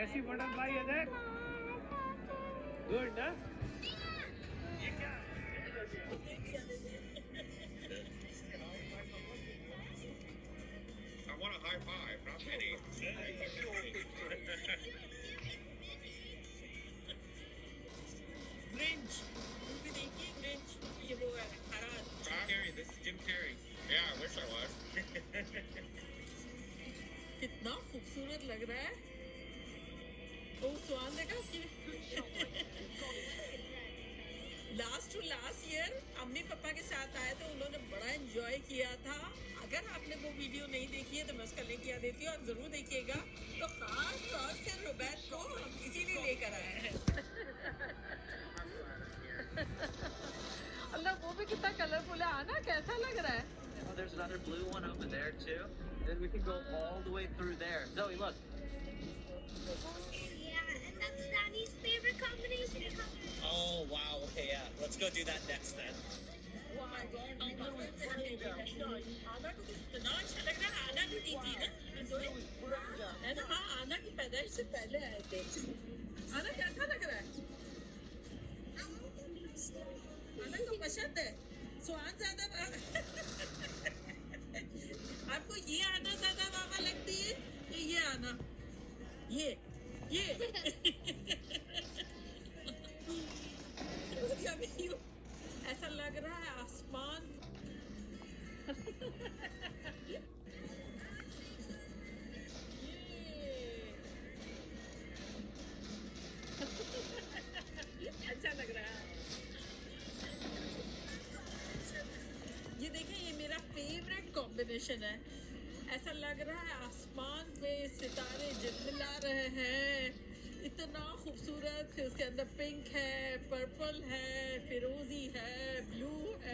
कैसी बटरफ्लाई है देख। गुड ना। ये क्या I want a high five, not many. Grinch movie देखिए ग्रिंच ये वो है हरा Carrey, this is Jim Carrey. Yeah, I wish I was. कितना खूबसूरत लग रहा है वो स्वान देखा उसकी लास्ट टू लास्ट ईयर अम्मी पापा के साथ आए तो उन्होंने बड़ा एंजॉय किया था। अगर आपने वो वीडियो नहीं देखी है तो मैं उसका लिंक यहाँ देती हूँ, आप जरूर देखिएगा। तो खास तौर से रुबैत को हम इसीलिए लेकर आए हैं। अल्लाह वो भी कितना कलरफुल है। आना कैसा लग रहा है? Oh, there's another blue one over there too. Then we can go all the way through there. Zoe, look. Yeah, and that's Daddy's favorite combination of colors. Oh wow. Okay, yeah. Let's go do that next then. Oh my God, आना को कितना अच्छा लग रहा है। आना भी दी थी ना है ना। हाँ आना की पैदाइश से पहले आए थे। आना कैसा लग रहा है? आना को पसंद है। स्वान ज्यादा आपको ये आना ज्यादा बाबा लगती है ये आना ये ऐसा लग रहा है आसमान अच्छा लग रहा है। ये देखिए ये मेरा फेवरेट कॉम्बिनेशन है। ऐसा लग रहा है आसमान पे सितारे झिलमिला रहे हैं। इतना खूबसूरत। फिर उसके अंदर पिंक है, पर्पल है, फिरोजी है,